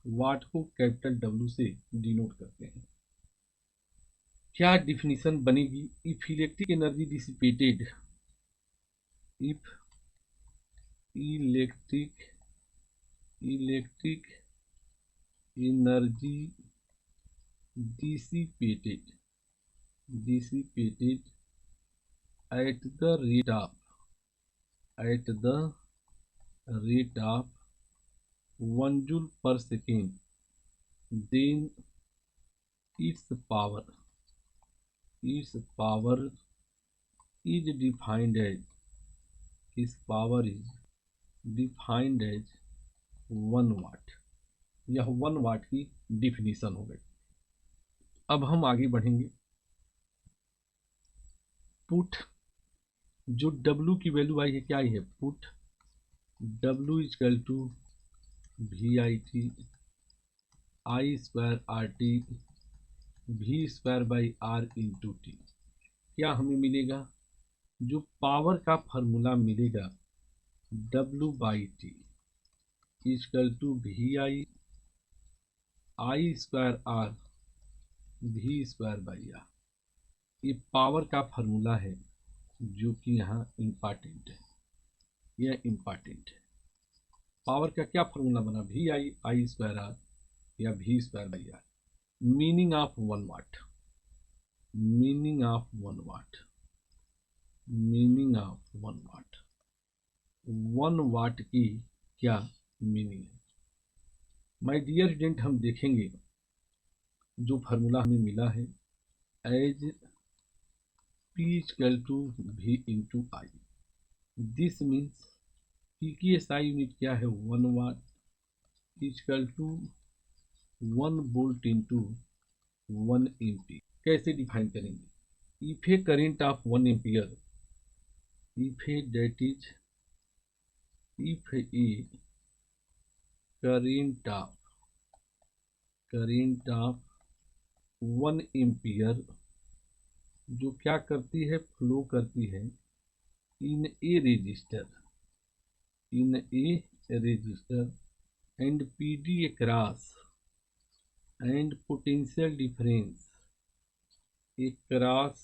वाट को कैपिटल डब्ल्यू से डिनोट करते हैं। क्या डिफिनीशन बनेगी? If electric energy dissipated, if electric energy dissipated at the rate of 1 joule per second, then its power is defined as 1 वाट। यह 1 वाट की डिफिनीशन हो गई। अब हम आगे बढ़ेंगे। पुट जो W की वैल्यू आई है, क्या आई है? Put W equal to VIT I square RT V square by R into T. क्या हमें मिलेगा? जो पावर का फॉर्मूला मिलेगा W बाई T equal to I square R V square by R। ये पावर का फॉर्मूला है जो कि यहाँ इम्पॉर्टेंट है। यह इम्पॉर्टेंट है। पावर का क्या फॉर्मूला बना? आई स्क्वायर आर या V square by R. Meaning of 1 watt, meaning of 1 watt की क्या मीनिंग है? माय डियर स्टूडेंट, हम देखेंगे जो फार्मूला हमें मिला है as P equal to V into I. This means P की SI यूनिट क्या है? 1 watt equal to 1 volt into 1 ampere. कैसे डिफाइन करेंगे? If a current of 1 ampere, if a current of 1 ampere जो क्या करती है? फ्लो करती है in a resistor and PD across and potential difference across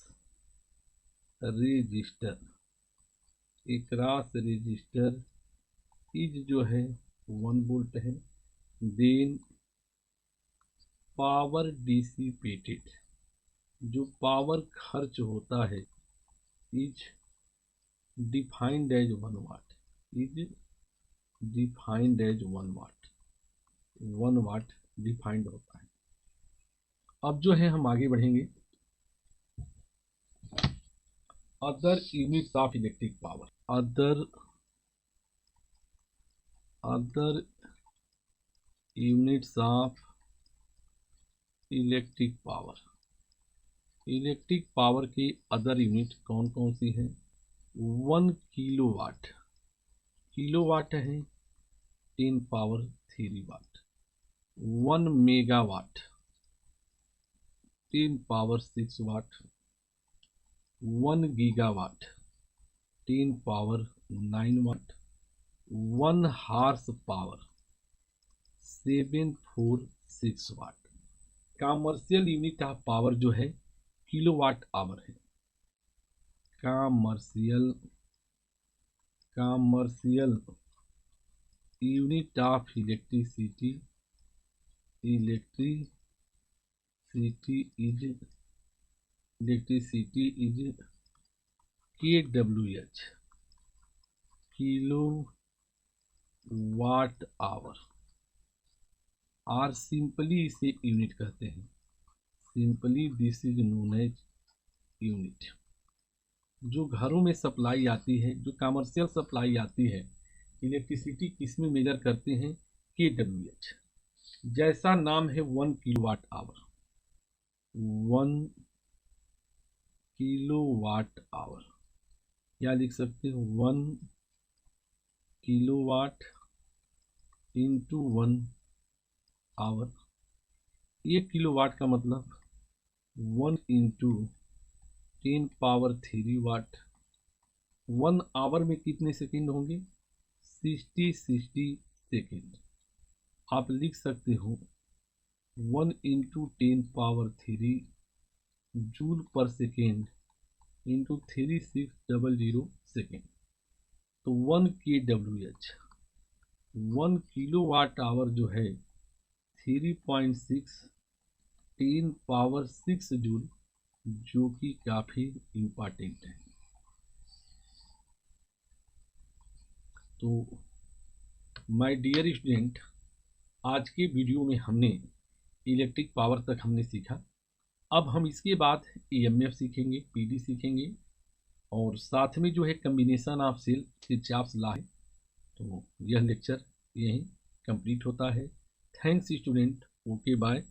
resistor is जो है 1 वोल्ट है। देन पावर डिसिपेटेड जो पावर खर्च होता है is defined as 1 watt, is defined as 1 watt. 1 watt defined होता है। अब जो है हम आगे बढ़ेंगे। Other units of electric power. Other units of electric power. Electric power की अदर यूनिट कौन कौन सी हैं? 1 किलोवाट। किलोवाट है 10 power 3 watt. 1 megawatt 10 power 6 watt. 1 gigawatt 10 power 9 watt. 1 horse power 746 watt. Commercial unit of power जो है kilowatt hour है। Commercial unit of electricity is KWH, kilo watt hour. और सिंपली इसे यूनिट कहते हैं। Simply this is known as unit. जो घरों में सप्लाई आती है, जो कमर्शियल सप्लाई आती है, इलेक्ट्रिसिटी किस में मेजर करते हैं? KWH। जैसा नाम है 1 किलोवाट आवर। 1 किलोवाट आवर या लिख सकते हैं 1 किलोवाट इंटू 1 आवर। 1 किलोवाट का मतलब 1 इंटू 10 पावर 3 वाट। 1 आवर में कितने सेकेंड होंगे? 60 सेकेंड। आप लिख सकते हो 1 इंटू 10 पावर 3 जूल पर सेकेंड इंटू 3600 सेकेंड। तो 1 KWH 1 किलोवाट आवर जो है 3.6 10 पावर 6 जूल, जो कि काफ़ी इम्पॉर्टेंट है। तो माय डियर स्टूडेंट, आज के वीडियो में हमने इलेक्ट्रिक पावर तक हमने सीखा। अब हम इसके बाद EMF सीखेंगे, PD सीखेंगे, और साथ में जो है combination of cell Kirchhoff's law है। तो यह लेक्चर यहीं कंप्लीट होता है। Thanks student. Okay bye.